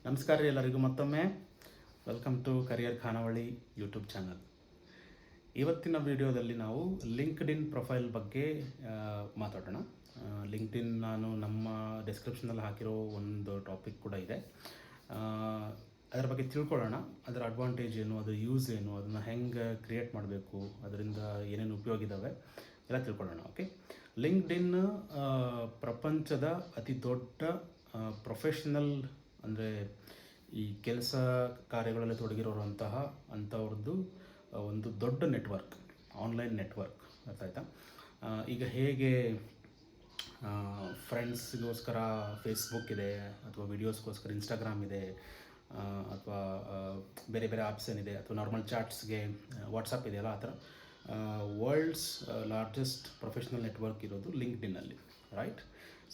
ನಮಸ್ಕಾರ ರೀ ಎಲ್ಲರಿಗೂ ಮತ್ತೊಮ್ಮೆ ವೆಲ್ಕಮ್ ಟು ಕರಿಯರ್ ಖಾನಾವಳಿ ಯೂಟ್ಯೂಬ್ ಚಾನಲ್. ಇವತ್ತಿನ ವಿಡಿಯೋದಲ್ಲಿ ನಾವು ಲಿಂಕ್ಡ್ಇನ್ ಪ್ರೊಫೈಲ್ ಬಗ್ಗೆ ಮಾತಾಡೋಣ. ಲಿಂಕ್ಡ್ಇನ್ ನಾನು ನಮ್ಮ ಡಿಸ್ಕ್ರಿಪ್ಷನಲ್ಲಿ ಹಾಕಿರೋ ಒಂದು ಟಾಪಿಕ್ ಕೂಡ ಇದೆ. ಅದರ ಬಗ್ಗೆ ತಿಳ್ಕೊಳ್ಳೋಣ. ಅದರ ಅಡ್ವಾಂಟೇಜ್ ಏನು, ಅದರ ಯೂಸ್ ಏನು, ಅದನ್ನು ಹೆಂಗೆ ಕ್ರಿಯೇಟ್ ಮಾಡಬೇಕು, ಅದರಿಂದ ಏನೇನು ಉಪಯೋಗ ಇದ್ದಾವೆ ಎಲ್ಲ ತಿಳ್ಕೊಳ್ಳೋಣ. ಓಕೆ, ಲಿಂಕ್ಡ್ಇನ್ ಪ್ರಪಂಚದ ಅತಿ ದೊಡ್ಡ ಪ್ರೊಫೆಷ್ನಲ್ ಅಂದರೆ ಈ ಕೆಲಸ ಕಾರ್ಯಗಳಲ್ಲಿ ತೊಡಗಿರೋರಂತಹ ಅಂಥವ್ರದ್ದು ಒಂದು ದೊಡ್ಡ ನೆಟ್ವರ್ಕ್, ಆನ್ಲೈನ್ ನೆಟ್ವರ್ಕ್. ಅರ್ಥ ಆಯ್ತಾ? ಈಗ ಹೇಗೆ ಫ್ರೆಂಡ್ಸ್ಗೋಸ್ಕರ ಫೇಸ್ಬುಕ್ ಇದೆ, ಅಥವಾ ವೀಡಿಯೋಸ್ಗೋಸ್ಕರ ಇನ್ಸ್ಟಾಗ್ರಾಮ್ ಇದೆ, ಅಥವಾ ಬೇರೆ ಬೇರೆ ಆ್ಯಪ್ಸ್ ಏನಿದೆ, ಅಥವಾ ನಾರ್ಮಲ್ ಚಾಟ್ಸ್ಗೆ ವಾಟ್ಸಪ್ ಇದೆಯಲ್ಲ, ಆ ಥರ ವರ್ಲ್ಡ್ಸ್ ಲಾರ್ಜೆಸ್ಟ್ ಪ್ರೊಫೆಷ್ನಲ್ ನೆಟ್ವರ್ಕ್ ಇರೋದು ಲಿಂಕ್ಡ್ಇನ್ನಲ್ಲಿ, right?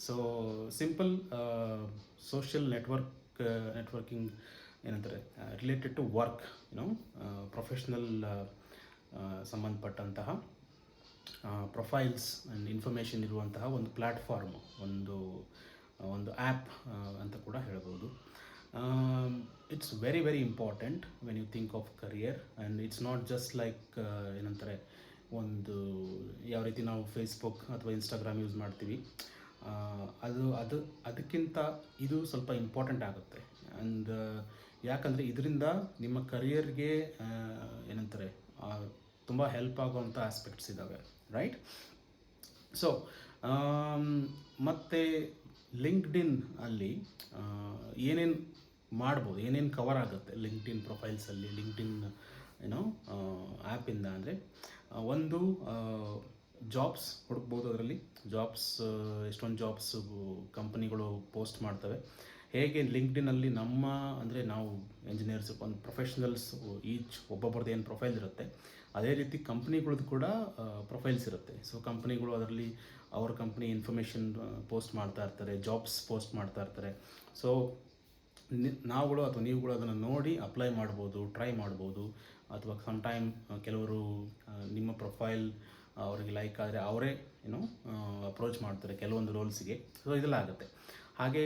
So simple social networking ಏನಂತಾರೆ, ರಿಲೇಟೆಡ್ ಟು ವರ್ಕ್, ಪ್ರೊಫೆಷ್ನಲ್ ಸಂಬಂಧಪಟ್ಟಂತಹ ಪ್ರೊಫೈಲ್ಸ್ ಆ್ಯಂಡ್ ಇನ್ಫಾರ್ಮೇಷನ್ ಇರುವಂತಹ ಒಂದು ಪ್ಲ್ಯಾಟ್ಫಾರ್ಮು, ಒಂದು ಆ್ಯಪ್ ಅಂತ ಕೂಡ ಹೇಳ್ಬೋದು. It's very very important when you think of career. And it's not just like ಏನಂತಾರೆ, ಒಂದು ಯಾವ ರೀತಿ ನಾವು ಫೇಸ್ಬುಕ್ ಅಥವಾ ಇನ್ಸ್ಟಾಗ್ರಾಮ್ ಯೂಸ್ ಮಾಡ್ತೀವಿ, ಅದಕ್ಕಿಂತ ಇದು ಸ್ವಲ್ಪ ಇಂಪಾರ್ಟೆಂಟ್ ಆಗುತ್ತೆ. ಆ್ಯಂಡ್ ಯಾಕಂದರೆ ಇದರಿಂದ ನಿಮ್ಮ ಕರಿಯರ್ಗೆ ಏನಂತಾರೆ ತುಂಬ ಹೆಲ್ಪ್ ಆಗುವಂಥ ಆಸ್ಪೆಕ್ಟ್ಸ್ ಇದ್ದಾವೆ, ರೈಟ್? ಸೊ ಮತ್ತು ಲಿಂಕ್ಡ್ಇನ್ ಅಲ್ಲಿ ಏನೇನು ಮಾಡ್ಬೋದು, ಏನೇನು ಕವರ್ ಆಗುತ್ತೆ ಲಿಂಕ್ಡ್ಇನ್ ಪ್ರೊಫೈಲ್ಸಲ್ಲಿ, ಲಿಂಕ್ಡ್ಇನ್ ಆ್ಯಪಿಂದ ಅಂದರೆ ಒಂದು ಜಾಬ್ಸ್ ಹುಡುಕ್ಬೋದು. ಅದರಲ್ಲಿ ಎಷ್ಟೊಂದು ಜಾಬ್ಸ್ ಕಂಪನಿಗಳು ಪೋಸ್ಟ್ ಮಾಡ್ತವೆ. ಹೇಗೆ ಲಿಂಕ್ಡ್ಇನ್ನಲ್ಲಿ ನಮ್ಮ ಅಂದರೆ ನಾವು ಇಂಜಿನಿಯರ್ಸ್, ಒಂದು ಪ್ರೊಫೆಷ್ನಲ್ಸ್ ಒಬ್ಬೊಬ್ಬರದ್ದು ಏನು ಪ್ರೊಫೈಲ್ ಇರುತ್ತೆ, ಅದೇ ರೀತಿ ಕಂಪ್ನಿಗಳದ್ದು ಕೂಡ ಪ್ರೊಫೈಲ್ಸ್ ಇರುತ್ತೆ. ಸೊ ಕಂಪ್ನಿಗಳು ಅದರಲ್ಲಿ ಅವ್ರ ಕಂಪ್ನಿ ಇನ್ಫಾರ್ಮೇಷನ್ ಪೋಸ್ಟ್ ಮಾಡ್ತಾ ಇರ್ತಾರೆ, ಜಾಬ್ಸ್ ಪೋಸ್ಟ್ ಮಾಡ್ತಾ ಇರ್ತಾರೆ. ಸೊ ನಾವುಗಳು ಅಥವಾ ನೀವುಗಳು ಅದನ್ನು ನೋಡಿ ಅಪ್ಲೈ ಮಾಡ್ಬೋದು, ಟ್ರೈ ಮಾಡ್ಬೋದು. ಅಥವಾ ಸಮ್ಟೈಮ್ ಕೆಲವರು ನಿಮ್ಮ ಪ್ರೊಫೈಲ್ ಅವರಿಗೆ ಲೈಕ್ ಆದರೆ ಅವರೇ ಅಪ್ರೋಚ್ ಮಾಡ್ತಾರೆ ಕೆಲವೊಂದು ರೋಲ್ಸಿಗೆ. ಸೊ ಇದೆಲ್ಲ ಆಗುತ್ತೆ. ಹಾಗೆ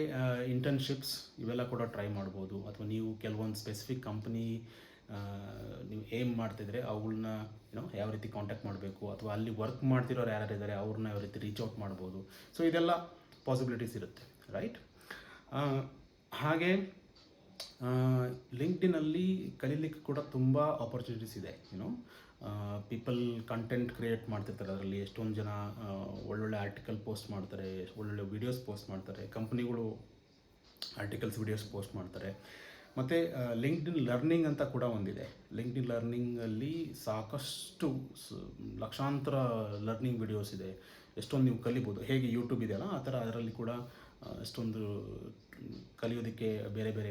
ಇಂಟರ್ನ್ಶಿಪ್ಸ್ ಇವೆಲ್ಲ ಕೂಡ ಟ್ರೈ ಮಾಡ್ಬೋದು. ಅಥವಾ ನೀವು ಕೆಲವೊಂದು ಸ್ಪೆಸಿಫಿಕ್ ಕಂಪ್ನಿ ನೀವು ಏಮ್ ಮಾಡ್ತಿದ್ರೆ ಅವುಗಳನ್ನ ಯಾವ ರೀತಿ ಕಾಂಟ್ಯಾಕ್ಟ್ ಮಾಡಬೇಕು, ಅಥವಾ ಅಲ್ಲಿ ವರ್ಕ್ ಮಾಡ್ತಿರೋರು ಯಾರ್ಯಾರಿದ್ದಾರೆ ಅವ್ರನ್ನ ಯಾವ ರೀತಿ ರೀಚ್ ಔಟ್ ಮಾಡ್ಬೋದು. ಸೊ ಇದೆಲ್ಲ ಪಾಸಿಬಿಲಿಟೀಸ್ ಇರುತ್ತೆ, ರೈಟ್? ಹಾಗೆ ಲಿಂಕ್ಡ್ಇನ್ನಲ್ಲಿ ಕಲೀಲಿಕ್ಕೆ ಕೂಡ ತುಂಬ ಆಪರ್ಚುನಿಟೀಸ್ ಇದೆ. ಪೀಪಲ್ ಕಂಟೆಂಟ್ ಕ್ರಿಯೇಟ್ ಮಾಡ್ತಿರ್ತಾರೆ. ಅದರಲ್ಲಿ ಎಷ್ಟೊಂದು ಜನ ಒಳ್ಳೊಳ್ಳೆ ಆರ್ಟಿಕಲ್ ಪೋಸ್ಟ್ ಮಾಡ್ತಾರೆ, ಒಳ್ಳೊಳ್ಳೆ ವೀಡಿಯೋಸ್ ಪೋಸ್ಟ್ ಮಾಡ್ತಾರೆ, ಕಂಪ್ನಿಗಳು ಆರ್ಟಿಕಲ್ಸ್ ವೀಡಿಯೋಸ್ ಪೋಸ್ಟ್ ಮಾಡ್ತಾರೆ. ಮತ್ತು ಲಿಂಕ್ಡ್ಇನ್ ಲರ್ನಿಂಗ್ ಅಂತ ಕೂಡ ಒಂದಿದೆ. ಲಿಂಕ್ಡ್ಇನ್ ಲರ್ನಿಂಗಲ್ಲಿ ಸಾಕಷ್ಟು ಲಕ್ಷಾಂತರ ಲರ್ನಿಂಗ್ ವೀಡಿಯೋಸ್ ಇದೆ. ಎಷ್ಟೊಂದು ನೀವು ಕಲಿಬೋದು. ಹೇಗೆ ಯೂಟ್ಯೂಬ್ ಇದೆಯಲ್ಲ ಆ ಥರ ಅದರಲ್ಲಿ ಕೂಡ ಎಷ್ಟೊಂದು ಕಲಿಯೋದಕ್ಕೆ ಬೇರೆ ಬೇರೆ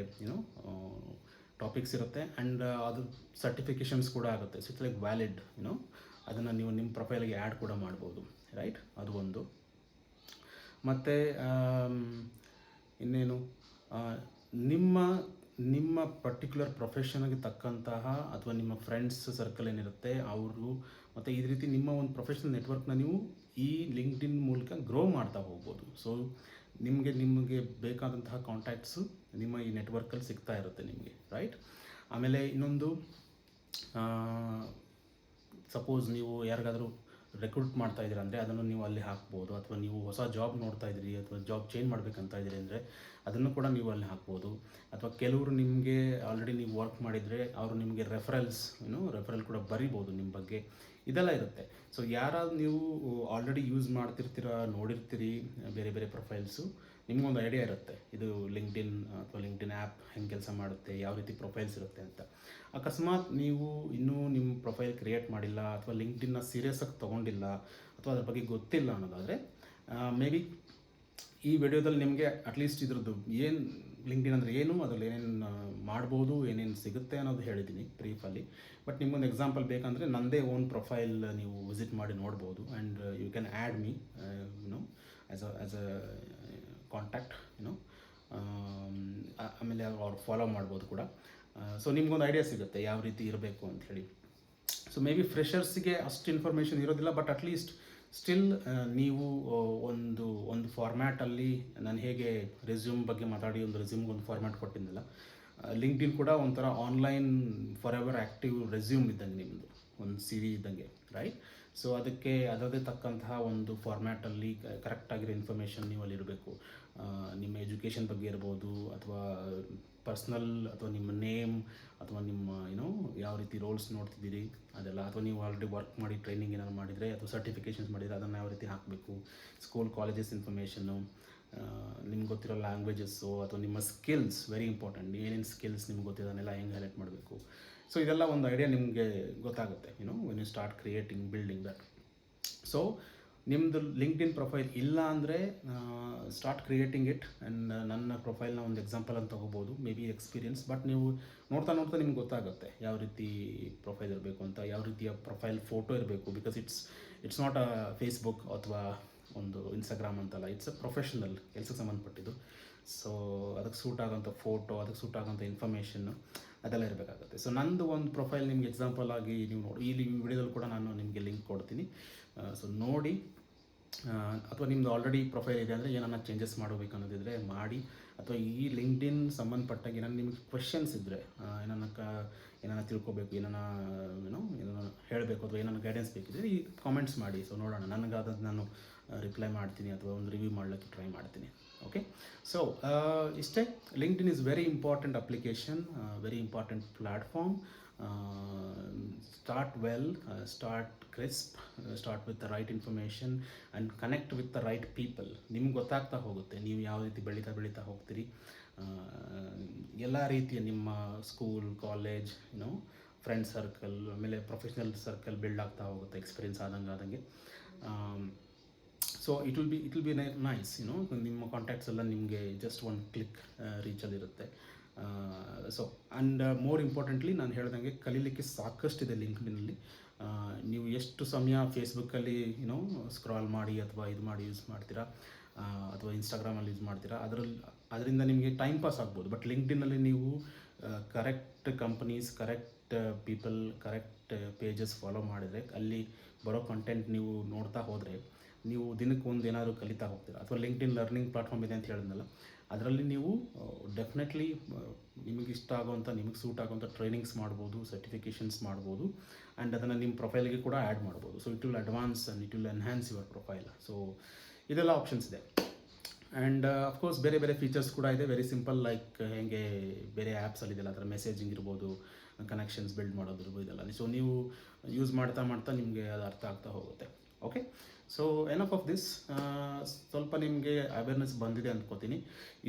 ಟಾಪಿಕ್ಸ್ ಇರುತ್ತೆ. ಆ್ಯಂಡ್ ಅದು ಸರ್ಟಿಫಿಕೇಷನ್ಸ್ ಕೂಡ ಆಗುತ್ತೆ. ಸೊ ಇಟ್ಸ್ ಲೈಕ್ ವ್ಯಾಲಿಡ್, ಅದನ್ನು ನೀವು ನಿಮ್ಮ ಪ್ರೊಫೈಲ್ಗೆ ಆ್ಯಡ್ ಕೂಡ ಮಾಡ್ಬೋದು, ರೈಟ್? ಅದು ಒಂದು. ಮತ್ತು ಇನ್ನೇನು, ನಿಮ್ಮ ಪರ್ಟಿಕ್ಯುಲರ್ ಪ್ರೊಫೆಷನ್ಗೆ ತಕ್ಕಂತಹ ಅಥವಾ ನಿಮ್ಮ ಫ್ರೆಂಡ್ಸ್ ಸರ್ಕಲ್ ಏನಿರುತ್ತೆ ಅವರು, ಮತ್ತು ಈ ರೀತಿ ನಿಮ್ಮ ಒಂದು ಪ್ರೊಫೆಷ್ನಲ್ ನೆಟ್ವರ್ಕ್ನ ನೀವು ಈ ಲಿಂಕ್ಡ್ಇನ್ ಮೂಲಕ ಗ್ರೋ ಮಾಡ್ತಾ ಹೋಗ್ಬೋದು. ಸೊ ನಿಮಗೆ ಬೇಕಾದಂತಹ ಕಾಂಟ್ಯಾಕ್ಟ್ಸು ನಿಮ್ಮ ಈ ನೆಟ್ವರ್ಕಲ್ಲಿ ಸಿಗ್ತಾ ಇರುತ್ತೆ ನಿಮಗೆ, ರೈಟ್? ಆಮೇಲೆ ಇನ್ನೊಂದು, ಸಪೋಸ್ ನೀವು ಯಾರಿಗಾದರೂ ರೆಕ್ರೂಟ್ ಮಾಡ್ತಾ ಇದ್ದೀರಾ ಅಂದರೆ ಅದನ್ನು ನೀವು ಅಲ್ಲಿ ಹಾಕ್ಬೋದು. ಅಥವಾ ನೀವು ಹೊಸ ಜಾಬ್ ನೋಡ್ತಾ ಇದ್ದೀರಿ ಅಥವಾ ಜಾಬ್ ಚೇಂಜ್ ಮಾಡಬೇಕಂತ ಇದ್ದೀರಿ ಅಂದರೆ ಅದನ್ನು ಕೂಡ ನೀವು ಅಲ್ಲಿ ಹಾಕ್ಬೋದು. ಅಥವಾ ಕೆಲವರು ನಿಮಗೆ ಆಲ್ರೆಡಿ ನೀವು ವರ್ಕ್ ಮಾಡಿದರೆ ಅವರು ನಿಮಗೆ ರೆಫರಲ್ ಕೂಡ ಬರಿಬೋದು ನಿಮ್ಮ ಬಗ್ಗೆ. ಇದೆಲ್ಲ ಇರುತ್ತೆ. ಸೊ ಯಾರಾದ್ರು ನೀವು ಆಲ್ರೆಡಿ ಯೂಸ್ ಮಾಡ್ತಿರ್ತೀರ, ನೋಡಿರ್ತೀರಿ ಬೇರೆ ಬೇರೆ ಪ್ರೊಫೈಲ್ಸು, ನಿಮಗೊಂದು ಐಡಿಯಾ ಇರುತ್ತೆ ಇದು ಲಿಂಕ್ಡ್ಇನ್ ಅಥವಾ ಲಿಂಕ್ಡ್ಇನ್ ಆ್ಯಪ್ ಹೆಂಗೆ ಕೆಲಸ ಮಾಡುತ್ತೆ, ಯಾವ ರೀತಿ ಪ್ರೊಫೈಲ್ಸ್ ಇರುತ್ತೆ ಅಂತ. ಅಕಸ್ಮಾತ್ ನೀವು ಇನ್ನೂ ನಿಮ್ಮ ಪ್ರೊಫೈಲ್ ಕ್ರಿಯೇಟ್ ಮಾಡಿಲ್ಲ, ಅಥವಾ ಲಿಂಕ್ಡ್ಇನ್ನ ಸೀರಿಯಸ್ಸಾಗಿ ತೊಗೊಂಡಿಲ್ಲ, ಅಥವಾ ಅದ್ರ ಬಗ್ಗೆ ಗೊತ್ತಿಲ್ಲ ಅನ್ನೋದಾದರೆ ಮೇ ಬಿ ಈ ವಿಡಿಯೋದಲ್ಲಿ ನಿಮಗೆ ಅಟ್ಲೀಸ್ಟ್ ಇದ್ರದ್ದು ಏನು ಲಿಂಕ್ಡ್ಇನ್ ಅಂದರೆ ಏನು, ಅದರಲ್ಲಿ ಏನೇನು ಮಾಡ್ಬೋದು, ಏನೇನು ಸಿಗುತ್ತೆ ಅನ್ನೋದು ಹೇಳಿದ್ದೀನಿ ಬ್ರೀಫಲ್ಲಿ. ಬಟ್ ನಿಮ್ಗೊಂದು ಎಕ್ಸಾಂಪಲ್ ಬೇಕಂದರೆ ನನ್ನದೇ ಓನ್ ಪ್ರೊಫೈಲ್ ನೀವು ವಿಸಿಟ್ ಮಾಡಿ ನೋಡ್ಬೋದು. And you can add me as a contact, ಆಮೇಲೆ ಅವ್ರು ಫಾಲೋ ಮಾಡ್ಬೋದು ಕೂಡ. ಸೊ ನಿಮ್ಗೊಂದು ಐಡಿಯಾ ಸಿಗುತ್ತೆ ಯಾವ ರೀತಿ ಇರಬೇಕು ಅಂಥೇಳಿ. ಸೊ ಮೇ ಬಿ ಫ್ರೆಷರ್ಸಿಗೆ ಅಷ್ಟು ಇನ್ಫಾರ್ಮೇಷನ್ ಇರೋದಿಲ್ಲ, ಬಟ್ ಅಟ್ಲೀಸ್ಟ್ ಸ್ಟಿಲ್ ನೀವು ಒಂದು ಫಾರ್ಮ್ಯಾಟಲ್ಲಿ ನಾನು ಹೇಗೆ ರೆಸ್ಯೂಮ್ ಬಗ್ಗೆ ಮಾತಾಡಿ ಒಂದು ರೆಸ್ಯೂಮ್ಗೆ ಒಂದು ಫಾರ್ಮ್ಯಾಟ್ ಕೊಟ್ಟಿದ್ದಲ್ಲ, ಲಿಂಕ್ಡ್ಇನ್ ಕೂಡ ಒಂಥರ online for ever active resume ಇದ್ದಂಗೆ ನಿಮ್ಮದು, ಒಂದು ಸಿ ವಿ ಇದ್ದಂಗೆ, ರೈಟ್? ಸೊ ಅದಕ್ಕೆ ಅದರದೇ ತಕ್ಕಂತಹ ಒಂದು ಫಾರ್ಮ್ಯಾಟಲ್ಲಿ ಕರೆಕ್ಟಾಗಿರೋ ಇನ್ಫಾರ್ಮೇಷನ್ ನೀವು ಅಲ್ಲಿರಬೇಕು. ನಿಮ್ಮ ಎಜುಕೇಷನ್ ಬಗ್ಗೆ ಇರ್ಬೋದು, ಅಥವಾ ಪರ್ಸ್ನಲ್, ಅಥವಾ ನಿಮ್ಮ ನೇಮ್, ಅಥವಾ ನಿಮ್ಮ ಯಾವ ರೀತಿ ರೋಲ್ಸ್ ನೋಡ್ತಿದ್ದೀರಿ ಅದೆಲ್ಲ, ಅಥವಾ ನೀವು ಆಲ್ರೆಡಿ ವರ್ಕ್ ಮಾಡಿ ಟ್ರೈನಿಂಗ್ ಏನಾದ್ರು ಮಾಡಿದರೆ ಅಥವಾ ಸರ್ಟಿಫಿಕೇಷನ್ಸ್ ಮಾಡಿದರೆ ಅದನ್ನು ಯಾವ ರೀತಿ ಹಾಕಬೇಕು, ಸ್ಕೂಲ್ ಕಾಲೇಜಸ್ ಇನ್ಫಾರ್ಮೇಷನ್ನು, ನಿಮ್ಗೆ ಗೊತ್ತಿರೋ ಲ್ಯಾಂಗ್ವೇಜಸ್ಸು, ಅಥವಾ ನಿಮ್ಮ ಸ್ಕಿಲ್ಸ್, ವೆರಿ ಇಂಪಾರ್ಟೆಂಟ್, ಏನೇನು ಸ್ಕಿಲ್ಸ್ ನಿಮ್ಗೆ ಗೊತ್ತಿದೆ ಅದನ್ನೆಲ್ಲ ಹೆಂಗೆ ಹೈಲೈಟ್ ಮಾಡಬೇಕು. ಸೊ ಇದೆಲ್ಲ ಒಂದು ಐಡಿಯಾ ನಿಮಗೆ ಗೊತ್ತಾಗುತ್ತೆ when you start creating, building that. So ನಿಮ್ಮದು ಲಿಂಕ್ಡ್ಇನ್ ಪ್ರೊಫೈಲ್ ಇಲ್ಲ ಅಂದರೆ ಸ್ಟಾರ್ಟ್ ಕ್ರಿಯೇಟಿಂಗ್ ಇಟ್. ಆ್ಯಂಡ್ ನನ್ನ ಪ್ರೊಫೈಲ್ನ ಒಂದು ಎಕ್ಸಾಂಪಲ್ ಅಂತ ತೊಗೋಬೋದು, ಮೇ ಬಿ ಎಕ್ಸ್ಪೀರಿಯನ್ಸ್. ಬಟ್ ನೀವು ನೋಡ್ತಾ ನೋಡ್ತಾ ನಿಮ್ಗೆ ಗೊತ್ತಾಗುತ್ತೆ ಯಾವ ರೀತಿ ಪ್ರೊಫೈಲ್ ಇರಬೇಕು ಅಂತ, ಯಾವ ರೀತಿಯ ಪ್ರೊಫೈಲ್ ಫೋಟೋ ಇರಬೇಕು. Because it's not a Facebook ಅಥವಾ ಒಂದು ಇನ್ಸ್ಟಾಗ್ರಾಮ್ ಅಂತಲ್ಲ, ಇಟ್ಸ್ ಅ ಪ್ರೊಫೆಷನಲ್, ಕೆಲಸಕ್ಕೆ ಸಂಬಂಧಪಟ್ಟಿದ್ದು. ಸೊ ಅದಕ್ಕೆ ಸೂಟ್ ಆಗೋಂಥ ಫೋಟೋ, ಅದಕ್ಕೆ ಸೂಟ್ ಆಗೋಂಥ ಇನ್ಫಾರ್ಮೇಷನ್ನು ಅದೆಲ್ಲ ಇರಬೇಕಾಗುತ್ತೆ. ಸೊ ನಂದು ಒಂದು ಪ್ರೊಫೈಲ್ ನಿಮ್ಗೆ ಎಕ್ಸಾಂಪಲ್ ಆಗಿ ನೀವು ನೋಡಿ, ಈ ವಿಡಿಯೋದಲ್ಲಿ ಕೂಡ ನಾನು ನಿಮಗೆ ಲಿಂಕ್ ಕೊಡ್ತೀನಿ. ಸೊ ನೋಡಿ, ಅಥವಾ ನಿಮ್ಮದು ಆಲ್ರೆಡಿ ಪ್ರೊಫೈಲ್ ಇದೆ ಅಂದರೆ ಏನನ್ನ ಚೇಂಜಸ್ ಮಾಡಬೇಕು ಅನ್ನೋದಿದ್ರೆ ಮಾಡಿ, ಅಥವಾ ಈ ಲಿಂಕ್ಡ್ಇನ್ ಸಂಬಂಧಪಟ್ಟಾಗ ಏನಾರು ನಿಮಗೆ ಕ್ವೆಶನ್ಸ್ ಇದ್ದರೆ, ಏನನ್ನ ತಿಳ್ಕೊಬೇಕು, ಏನನ್ನ ಹೇಳಬೇಕು, ಅಥವಾ ಏನನ್ನ ಗೈಡೆನ್ಸ್ ಬೇಕಿದ್ರೆ ಈ ಕಾಮೆಂಟ್ಸ್ ಮಾಡಿ. ಸೊ ನೋಡೋಣ, ನನಗಾದದ್ದು ನಾನು ರಿಪ್ಲೈ ಮಾಡ್ತೀನಿ ಅಥವಾ ಒಂದು ರಿವ್ಯೂ ಮಾಡಲಿಕ್ಕೆ ಟ್ರೈ ಮಾಡ್ತೀನಿ. ಓಕೆ, ಸೊ ಇಷ್ಟೇ. LinkedIn is very important application, very important platform. Start well, start crisp, start with the right information and connect with the right people. ನಿಮ್ಗೆ ಗೊತ್ತಾಗ್ತಾ ಹೋಗುತ್ತೆ ನೀವು ಯಾವ ರೀತಿ ಬೆಳೀತಾ ಹೋಗ್ತೀರಿ. ಎಲ್ಲ ರೀತಿಯ ನಿಮ್ಮ ಸ್ಕೂಲ್, ಕಾಲೇಜ್, ಫ್ರೆಂಡ್ ಸರ್ಕಲ್, ಆಮೇಲೆ ಪ್ರೊಫೆಷ್ನಲ್ ಸರ್ಕಲ್ ಬಿಲ್ಡ್ ಆಗ್ತಾ ಹೋಗುತ್ತೆ ಎಕ್ಸ್ಪೀರಿಯನ್ಸ್ ಆದಂಗೆ. So it will be nice. ನಿಮ್ಮ ಕಾಂಟ್ಯಾಕ್ಟ್ಸ್ ಎಲ್ಲ ನಿಮಗೆ ಜಸ್ಟ್ ಒಂದು ಕ್ಲಿಕ್ ರೀಚಲ್ಲಿರುತ್ತೆ. ಸೊ ಆ್ಯಂಡ್ ಮೋರ್ ಇಂಪಾರ್ಟೆಂಟ್ಲಿ ನಾನು ಹೇಳ್ದಂಗೆ ಕಲೀಲಿಕ್ಕೆ ಸಾಕಷ್ಟಿದೆ ಲಿಂಕ್ಡ್ಇನ್ನಲ್ಲಿ. ನೀವು ಎಷ್ಟು ಸಮಯ ಫೇಸ್ಬುಕ್ಕಲ್ಲಿ ಸ್ಕ್ರಾಲ್ ಮಾಡಿ ಅಥವಾ ಇದು ಮಾಡಿ ಯೂಸ್ ಮಾಡ್ತೀರಾ, ಅಥವಾ ಇನ್ಸ್ಟಾಗ್ರಾಮಲ್ಲಿ ಯೂಸ್ ಮಾಡ್ತೀರಾ, ಅದರಿಂದ ನಿಮಗೆ ಟೈಮ್ ಪಾಸ್ ಆಗ್ಬೋದು. ಬಟ್ ಲಿಂಕ್ಡ್ಇನ್ನಲ್ಲಿ ನೀವು correct companies, correct people, correct pages follow ಮಾಡಿದರೆ, ಅಲ್ಲಿ ಬರೋ ಕಂಟೆಂಟ್ ನೀವು ನೋಡ್ತಾ ಹೋದರೆ ನೀವು ದಿನಕ್ಕೆ ಒಂದು ಏನಾದರೂ ಕಲಿತಾ ಹೋಗ್ತೀರಾ. ಅಥವಾ ಲಿಂಕ್ಡ್ಇನ್ ಲರ್ನಿಂಗ್ ಪ್ಲಾಟ್ಫಾರ್ಮ್ ಇದೆ ಅಂತ ಹೇಳಿದ್ನಲ್ಲ, ಅದರಲ್ಲಿ ನೀವು ಡೆಫಿನೆಟ್ಲಿ ನಿಮಗೆ ಇಷ್ಟ ಆಗೋವಂಥ, ನಿಮಗೆ ಸೂಟ್ ಆಗೋವಂಥ ಟ್ರೈನಿಂಗ್ಸ್ ಮಾಡ್ಬೋದು, ಸರ್ಟಿಫಿಕೇಷನ್ಸ್ ಮಾಡ್ಬೋದು, ಆ್ಯಂಡ್ ಅದನ್ನು ನಿಮ್ಮ ಪ್ರೊಫೈಲ್ಗೆ ಕೂಡ ಆ್ಯಡ್ ಮಾಡ್ಬೋದು. So it will advance and it will enhance your profile. So ಇದೆಲ್ಲ ಆಪ್ಷನ್ಸ್ ಇದೆ. ಆ್ಯಂಡ್ ಅಫ್ಕೋರ್ಸ್ ಬೇರೆ ಬೇರೆ ಫೀಚರ್ಸ್ ಕೂಡ ಇದೆ, ವೆರಿ ಸಿಂಪಲ್, ಲೈಕ್ ಹೇಗೆ ಬೇರೆ ಆ್ಯಪ್ಸಲ್ಲಿದೆಯಲ್ಲ, ಅದರ ಮೆಸೇಜಿಂಗ್ ಇರ್ಬೋದು, ಕನೆಕ್ಷನ್ಸ್ ಬಿಲ್ಡ್ ಮಾಡೋದು ಇರ್ಬೋದು, ಇದೆಲ್ಲ. ಸೊ ನೀವು ಯೂಸ್ ಮಾಡ್ತಾ ನಿಮಗೆ ಅದು ಅರ್ಥ ಆಗ್ತಾ ಹೋಗುತ್ತೆ. Okay, so enough of this. ಸ್ವಲ್ಪ ನಿಮಗೆ ಅವೇರ್ನೆಸ್ ಬಂದಿದೆ ಅಂದ್ಕೋತೀನಿ.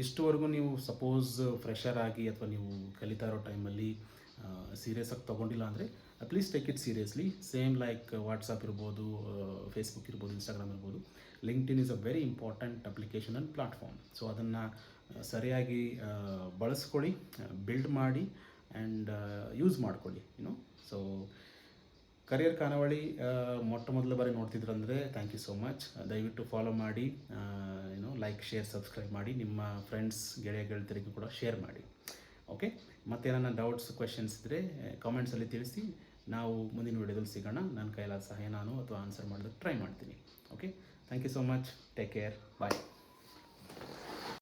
ಇಷ್ಟುವರೆಗೂ ನೀವು ಸಪೋಸ್ ಫ್ರೆಷರ್ ಆಗಿ ಅಥವಾ ನೀವು ಕಲಿತಾ ಇರೋ ಟೈಮಲ್ಲಿ ಸೀರಿಯಸ್ ಆಗಿ ತೊಗೊಂಡಿಲ್ಲ ಅಂದರೆ please take it seriously. Same like WhatsApp ಇರ್ಬೋದು, ಫೇಸ್ಬುಕ್ ಇರ್ಬೋದು, ಇನ್ಸ್ಟಾಗ್ರಾಮ್ ಇರ್ಬೋದು, LinkedIn is a very important application and platform. So ಅದನ್ನು ಸರಿಯಾಗಿ ಬಳಸ್ಕೊಳ್ಳಿ, ಬಿಲ್ಡ್ ಮಾಡಿ, ಆ್ಯಂಡ್ ಯೂಸ್ ಮಾಡ್ಕೊಳ್ಳಿ. ಸೊ ಕರಿಯರ್ ಖಾನಾವಳಿ ಮೊಟ್ಟ ಮೊದಲ ಬಾರಿ ನೋಡ್ತಿದ್ರಂದರೆ ಥ್ಯಾಂಕ್ ಯು ಸೋ ಮಚ್. ದಯವಿಟ್ಟು ಫಾಲೋ ಮಾಡಿ, ಲೈಕ್, ಶೇರ್, ಸಬ್ಸ್ಕ್ರೈಬ್ ಮಾಡಿ. ನಿಮ್ಮ ಫ್ರೆಂಡ್ಸ್, ಗೆಳತಿಯರಿಗೂ ಕೂಡ ಶೇರ್ ಮಾಡಿ. ಓಕೆ, ಮತ್ತೇನ ಡೌಟ್ಸ್, ಕ್ವೆಶನ್ಸ್ ಇದ್ದರೆ ಕಾಮೆಂಟ್ಸಲ್ಲಿ ತಿಳಿಸಿ. ನಾವು ಮುಂದಿನ ವೀಡಿಯೋದಲ್ಲಿ ಸಿಗೋಣ. ನನ್ನ ಕೈಲಾದ ಸಹಾಯ ನಾನು ಅಥವಾ ಆನ್ಸರ್ ಮಾಡೋದಕ್ಕೆ ಟ್ರೈ ಮಾಡ್ತೀನಿ. Okay, thank you so much. Take care, bye.